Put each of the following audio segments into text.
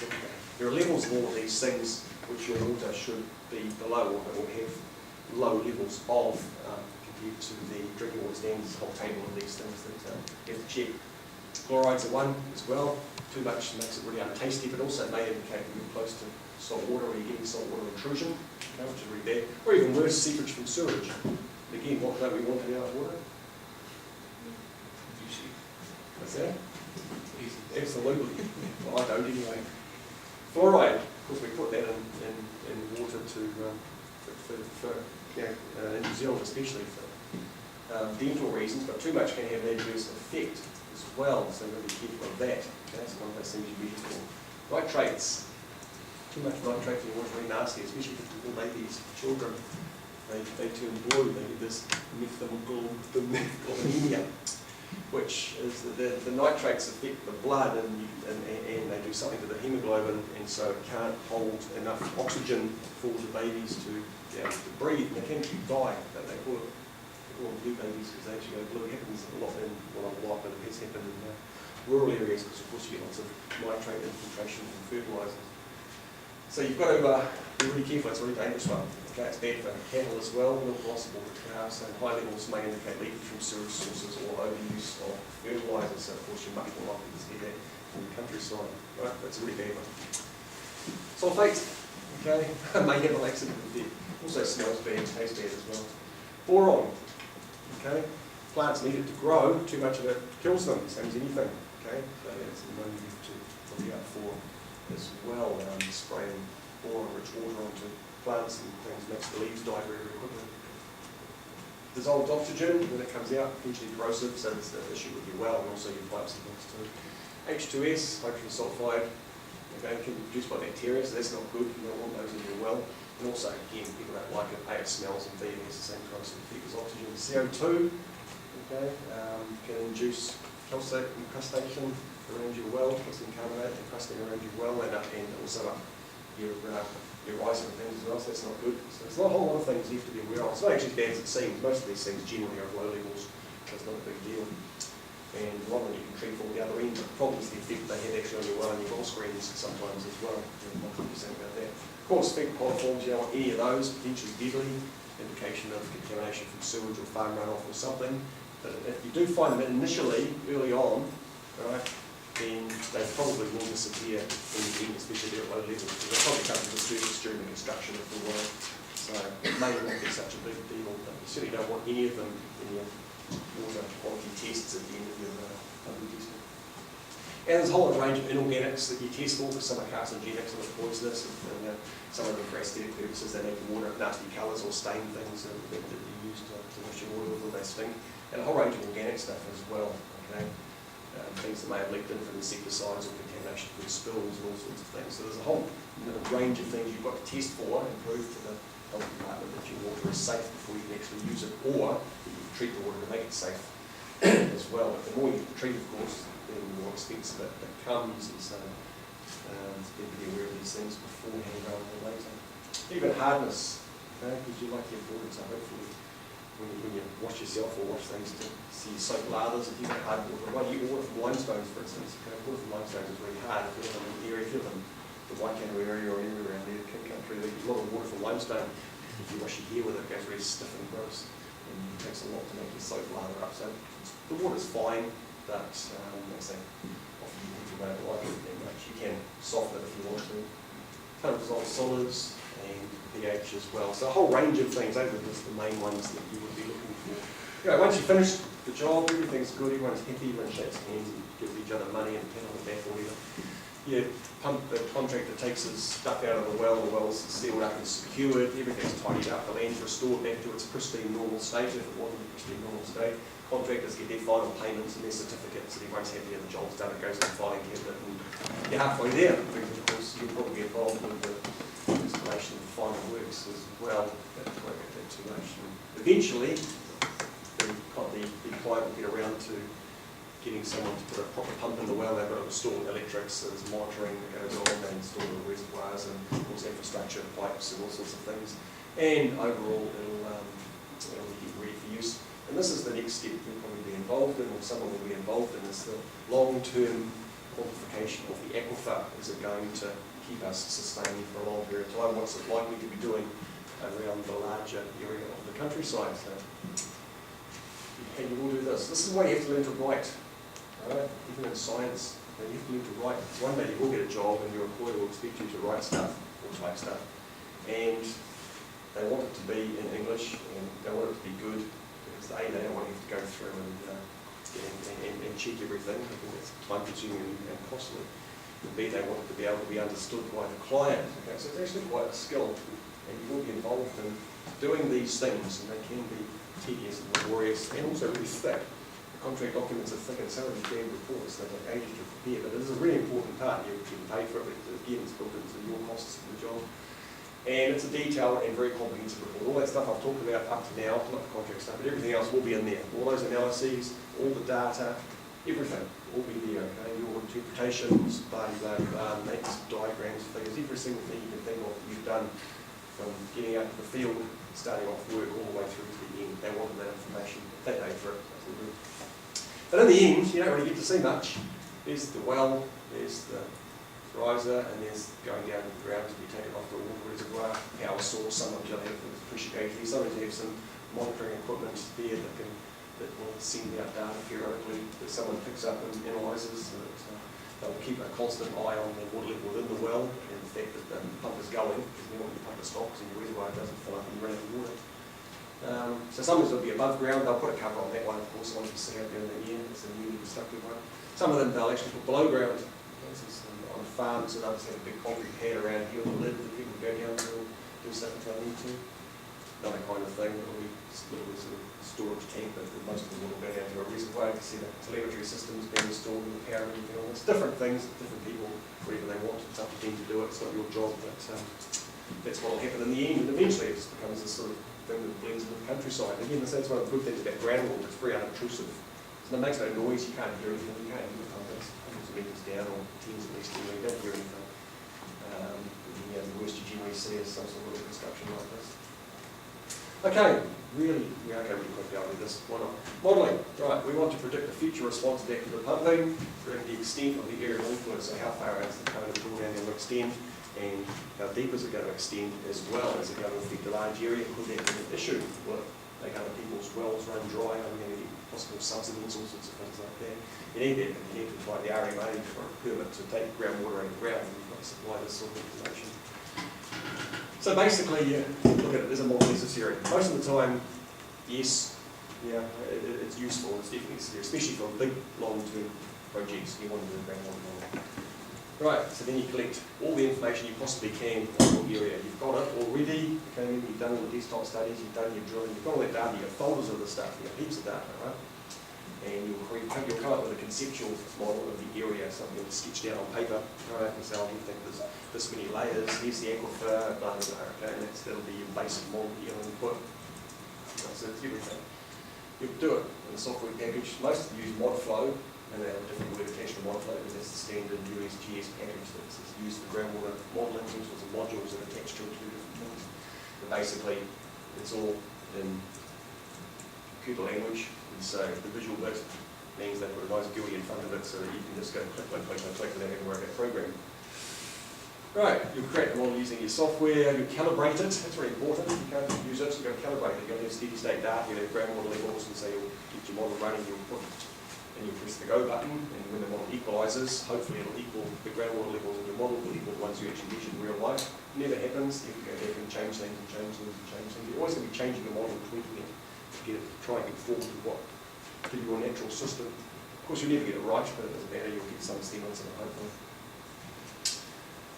levels. And there are levels of all of these things which your water should be below or have low levels of compared to the drinking water standards. Whole table of these things that you have to check. Chlorides are one as well. Too much makes it really untasty, but also may indicate that you're close to salt water or you're getting salt water intrusion, which is really bad. Or even worse, seepage from sewage. Again, what don't we want in our water? What's that? Absolutely. Well, I don't anyway. Fluoride, of course, we put that in water to in New Zealand especially for dental reasons, but too much can have an adverse effect as well, so we've got to be careful of that. Okay, so one of those things you measure for. Nitrates. Too much nitrate in water is really nasty, especially for little babies, children. They turn blue, they get this methylglobinemia, which is the nitrates affect the blood and they do something to the hemoglobin, and so it can't hold enough oxygen for the babies to be able to breathe. And they can actually die. They call them blue babies because they actually go blue. It happens a lot in, well, not a lot, but it has happened in rural areas because, of course, you get lots of nitrate infiltration from fertilisers. So you've got to be really careful. It's a really dangerous one. Okay, it's bad for cattle as well, milk loss of cows, and high levels may indicate leakage from sewage sources or overuse of fertilisers. So of course you're much more likely to see that in the countryside. Right, that's a really bad one. Sulphate, okay, may have a laxative effect. Also smells bad, tastes bad as well. Boron, okay, plants need it to grow. Too much of it kills them, same as anything. Okay, so that's one you have to look out for as well. Spraying boron-rich water onto plants and things makes the leaves die very, very quickly. Dissolved oxygen, when it comes out, potentially corrosive, so that's the issue with your well and also your pipes and things too. H2S, hydrogen sulfide, okay, can be produced by bacteria, so that's not good. You don't want those in your well. And also, again, people don't like it. A, it smells, and B, it has the same corrosive effect as oxygen. CO2, okay, can induce calcite incrustation around your well, calcium carbonate encrusting around your well, and also your rice and things as well, so that's not good. So there's not a whole lot of things you have to be aware of. It's not actually as bad as it seems. Most of these things generally are at low levels, so it's not a big deal. And a lot of them you can treat from the other end, but the problem is the effect they have actually on your well and your well screens sometimes as well. I'm not concerned about that. Of course, fecal coliforms, you don't want any of those, potentially deadly, indication of contamination from sewage or farm runoff or something. But if you do find them initially, early on, right, then they probably will disappear in the end, especially at low levels, because they probably come to the surface during the construction of the well. So it may not be such a big deal, but you certainly don't want any of them in your water quality tests at the end of your pumping testing. And there's a whole range of inorganics that you test for, because some are carcinogenic, some are poisonous, and some of them for aesthetic purposes. They make the water nasty colours or stain things that you use to wash your water with, or they stink. And a whole range of organic stuff as well. Okay. Things that may have leaked in from insecticides or contamination from spills and all sorts of things. So there's a whole range of things you've got to test for and prove to the health department that your water is safe before you can actually use it, or that you can treat the water to make it safe as well. But the more you treat, of course, the more expensive it becomes, and so it's good to be aware of these things beforehand rather than later. Even hardness, okay, because you like your water, so hopefully when you wash yourself or wash things to see your soap lathers, if you've got hard water, well, you water from limestones, for instance. Okay, water from limestones is really hard. If you live in an area, if you live in the Waikato area or anywhere around there, King Country, there's a lot of water from limestone. If you wash your hair with it, it goes very stiff and gross, and it takes a lot to make your soap lather up. So the water's fine, but like I say, often you don't like it very much. You can soften it if you want to. Kind of dissolved solids and pH as well. So a whole range of things. Those are just the main ones that you would be looking for. You know, once you finish the job, everything's good, everyone's happy, everyone shakes hands and gives each other money and pat on the back or whatever. The contractor takes his stuff out of the well's sealed up and secured, everything's tidied up, the land's restored back to its pristine normal state, if it wasn't a pristine normal state. Contractors get their final payments and their certificates, and everyone's happy and the job's done, it goes in the filing cabinet, and you're halfway there, because of course you'll probably be involved with the installation of the final works as well. That won't get that too much. And eventually, the client will get around to getting someone to put a proper pump in the well. They've got to install electrics, so there's monitoring that goes on, they install the reservoirs and of course infrastructure, pipes and all sorts of things. And overall, it'll get ready for use. And this is the next step you'll probably be involved in, or someone will be involved in, is the long-term quantification of the aquifer. Is it going to keep us sustained for a long period of time? What's it likely to be doing around the larger area of the countryside? So, and you will do this. This is why you have to learn to write, right? Even in science, you have to learn to write. One day you will get a job and your employer will expect you to write stuff or type stuff. And they want it to be in English and they want it to be good because A, they don't want you to go through and check everything. I think it's time consuming and costly. And B, they want it to be able to be understood by the client. Okay, so it's actually quite a skill and you will be involved in doing these things and they can be tedious and laborious and also really thick. The contract documents are thick and some of these damn reports that take ages to prepare, but it is a really important part. You can pay for it, again, it's built into your costs of the job. And it's a detailed and very comprehensive report. All that stuff I've talked about up to now, not the contract stuff, but everything else will be in there. All those analyses, all the data, everything will be there, okay? Your interpretations, blah, blah, blah, maps, diagrams, figures, every single thing you can think of that you've done from getting out to the field, starting off work, all the way through to the end. They wanted that information. They paid for it. But in the end, you don't really get to see much. There's the well, there's the riser, and there's going down to the ground to be taken off the water reservoir, power source. Sometimes you'll have pressure gauges, sometimes you have some monitoring equipment there that will send out data periodically that someone picks up and analyses, so that they'll keep a constant eye on the water level within the well and the fact that the pump is going, because you want your pump to stop because your reservoir doesn't fill up and you run out of water. So sometimes it'll be above ground. They'll put a cover on that one, of course, the one you see out there in the air. It's a newly constructed one. Some of them they'll actually put below ground. On farms that others have a big concrete pad around here with a lid that people go down to and do stuff if they need to. Another kind of thing, it'll be little sort of storage tank, but most of them will go down to a reservoir to see the telemetry systems being installed and the power and everything else. Different things, different people, whatever they want. It's up to them to do it. It's not your job, but that's what will happen in the end. And eventually it just becomes this sort of thing that blends into the countryside. Again, that's one of the good things about groundwater. It's very unobtrusive. So it makes no noise. You can't hear anything. You can't hear the pumpers. Hundreds of metres down, or tens at least, you don't hear anything. The worst you generally see is some sort of construction like this. Okay, really quickly I'll do this. Why not? Modelling. Right, we want to predict the future response back to the pumping, predict the extent of the area of influence, so how far out is the current draw down will extend, and how deep is it going to extend as well? Is it going to affect a large area? Could that be an issue? Will it make other people's wells run dry? Are we going to get possible subsidies, all sorts of things like that? You need that, you need to apply the RMA for a permit to take groundwater out of the ground, and you've got to supply this sort of information. So basically, look at it, there's a model necessary. Most of the time, yes, it's useful, it's definitely necessary, especially for big, long-term projects. You want to do a groundwater model. Right, so then you collect all the information you possibly can on your area. You've got it already, okay, you've done all the desktop studies, you've done your drilling, you've got all that data, you've got folders of the stuff, you've got heaps of data, right? And you'll come up with a conceptual model of the area, something that's sketched out on paper, right? And say, you think there's this many layers, here's the aquifer, blah, blah, blah, okay, and that'll be your basic model that you'll input. So it's everything. You'll do it in the software package. Most of them use ModFlow, and they have a different word attached to ModFlow, because that's the standard USGS package that's used for groundwater modelling, all sorts of modules that are attached to it to do different things. But basically, it's all in computer language. So the visual bit means they put a nice GUI in front of it so that you can just go click, click, click, click, click, without having to worry about programming. Right, you'll create the model using your software, you calibrate it, that's very important. You can't use it, so you've got to calibrate it. You'll have steady state data, you'll have groundwater levels, and so you'll get your model running, you'll press the go button, and when the model equalises, hopefully it'll equal the groundwater levels in your model, will equal the ones you actually measured in real life. Never happens, you can go back and change things and change things and change things. You're always going to be changing the model and tweaking it. Try and conform to your natural system. Of course, you'll never get it right, but it doesn't matter, you'll get some semblance of it, hopefully.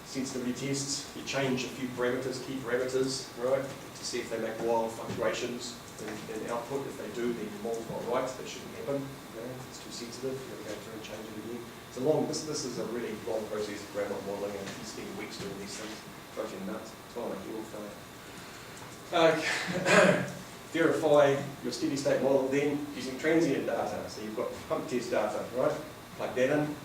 Sensitivity tests, you change a few parameters, key parameters, right, to see if they make wild fluctuations in output. If they do, then your model's not right, that shouldn't happen. Okay? It's too sensitive, you've got to go through and change it again. It's a long, this is a really long process of groundwater modelling, and you spend weeks doing these things. Drives you nuts. It's why I make you all fail. Verify your steady state model then using transient data. So you've got pump test data, right? Plug that in,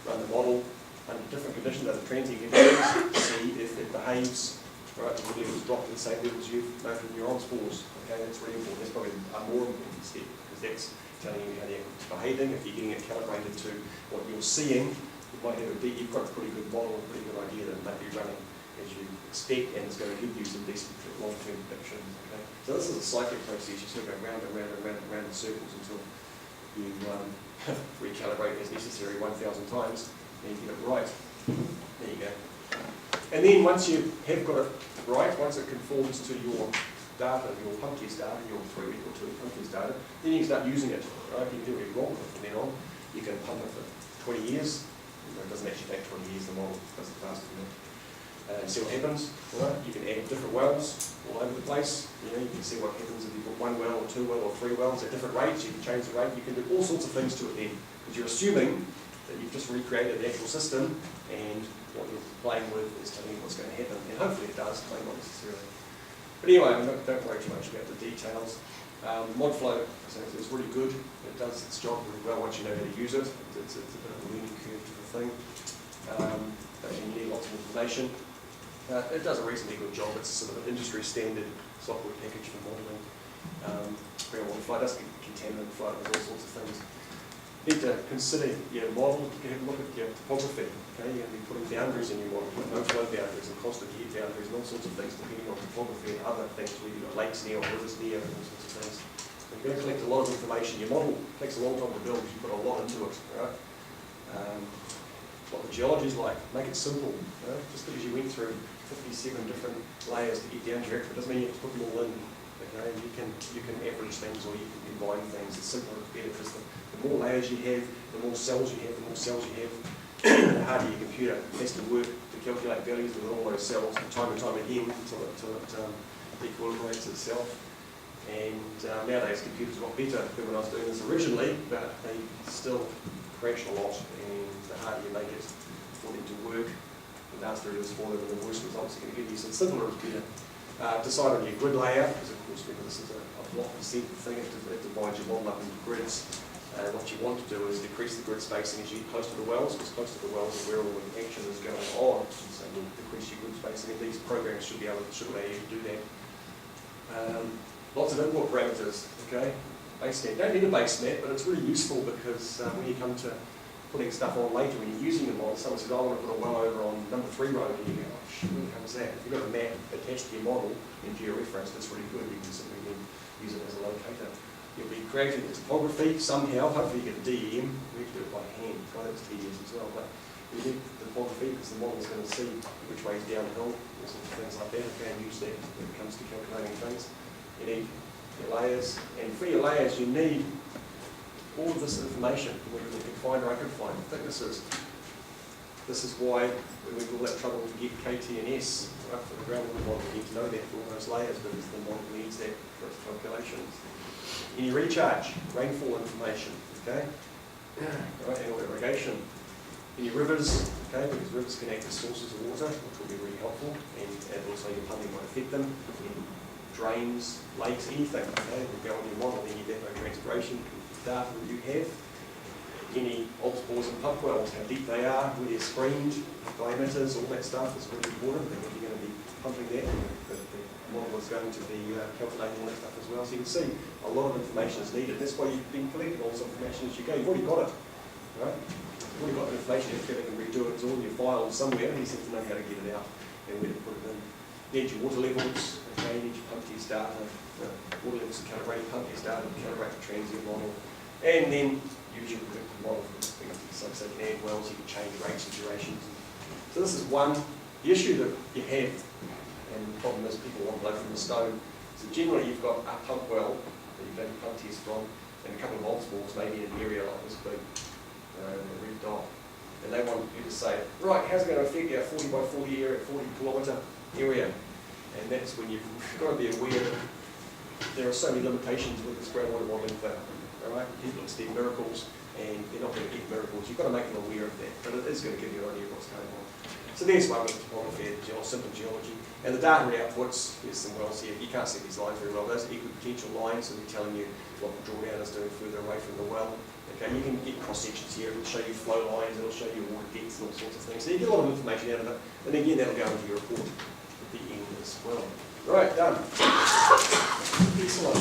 run the model under different conditions, under transient conditions, see if it behaves, right? The levels drop to the same levels you've known from your on spores. Okay, that's really important. That's probably a more step because that's telling you how the aquaculture is behaving. If you're getting it calibrated to what you're seeing you might have you've got a pretty good model, a pretty good idea that it might be running as you expect, and it's going to give you some decent long-term predictions. Okay? So this is a cyclic process. You sort of go round and round and round and round in circles until you recalibrate as necessary 1,000 times, and you get it right. There you go. And then once you have got it right, once it conforms to your data, your pump test data, your 3 week or 2 week pump test data, then you can start using it. Right? You can do what you want with it from then on. You can pump it for 20 years. It doesn't actually take 20 years, the model does it faster than that. See what happens. Right? You can add different wells all over the place. You know, you can see what happens if you put 1 well or 2 wells or 3 wells at different rates. You can change the rate. You can do all sorts of things to it then, because you're assuming that you've just recreated the actual system, and what you're playing with is telling you what's going to happen. And hopefully it does, but not necessarily. But anyway, don't worry too much about the details. ModFlow is really good. It does its job really well once you know how to use it. It's a bit of a learning curve to the thing. And you need lots of information. It does a reasonably good job. It's sort of an industry standard software package for modelling. Groundwater flow does contaminant flow, there's all sorts of things. You need to consider your model. You can have a look at your topography. Okay, you're going to be putting boundaries in your model, no flow boundaries and constant heat boundaries and all sorts of things depending on topography and other things where you've got lakes near or rivers near and all sorts of things. So you're going to collect a lot of information. Your model takes a long time to build because you put a lot into it. Right? What the geology is like, make it simple. Right? Just because you went through 57 different layers to get down to your expert doesn't mean you have to put them all in. Okay? You can average things or you can combine things. It's simpler, it's better, because the more layers you have, the more cells you have, the harder your computer has to work to calculate values with all those cells time and time again until it equilibrates itself. And nowadays computers are a lot better than when I was doing this originally, but they still crash a lot, and the harder you make it for them to work, the nastier it is for them, and the worse results you're going to get you. So the simpler is better. Decide on your grid layout, because of course remember this is a block percent thing, it divides your model up into grids. What you want to do is decrease the grid spacing as you get close to the wells, because close to the wells is where all the action is going on. So you'll decrease your grid spacing, and these programs should allow you to do that. Lots of input parameters, okay? Base net. Don't need a base net, but it's really useful because when you come to putting stuff on later, when you're using the model, someone says, I want to put a well over on number 3 road, and you go, oh shit, where the hell is that? If you've got a map attached to your model in georeference, that's really good. You can simply then use it as a locator. You'll be creating the topography somehow. Hopefully you get a DEM. We have to do it by hand. Well, that's tedious as well, but you need the topography because the model is going to see which way is downhill, all sorts of things like that. You can use that when it comes to calculating things. You need your layers, and for your layers you need all of this information, whether you can find or I can find thicknesses. This is why when we have all that trouble to get KT and S right, for the groundwater model, we need to know that for all those layers, because the model needs that for its calculations. Any recharge, rainfall information, okay? Right, and irrigation. Any rivers, okay, because rivers can act as sources of water, which will be really helpful, and also your pumping might affect them. Any drains, lakes, anything, okay, will go on your model, then you get no transpiration data that you have. Any old bores and pump wells, how deep they are, where they're screened, diameters, all that stuff is really important, and when you're going to be pumping that, the model is going to be calculating all that stuff as well. So you can see a lot of information is needed. That's why you've been collecting all this information as you go. You've already got it, right? You've already got the information. You have to go back and redo it. It's all in your files somewhere. You just have to know how to get it out and where to put it in. You need your water levels, okay? You need your pump test data. Water levels to calibrate your pump test data, calibrate the transient model, and then use your predictive model for this thing. So you can add wells, you can change rates and durations. So this is one. The issue that you have, and the problem is people want blow from the stove. So generally you've got a pump well that you've done your pump test from, and a couple of multiples, maybe in an area like this big, a red dot. And they want you to say, right, how's it going to affect our 40 by 40 area, 40 kilometre area? And that's when you've got to be aware that there are so many limitations with this groundwater modelling thing. All right? People expect miracles, and they're not going to get miracles. You've got to make them aware of that, but it is going to give you an idea of what's going on. So there's one with topography, simple geology. And the data outputs, there's some wells here. You can't see these lines very well. Those are equipotential lines, so they're telling you what the drawdown is doing further away from the well. Okay, you can get cross sections here. It'll show you flow lines, it'll show you water depths and all sorts of things. So you get a lot of information out of it. And again, that'll go into your report at the end as well. Right, done. Excellent.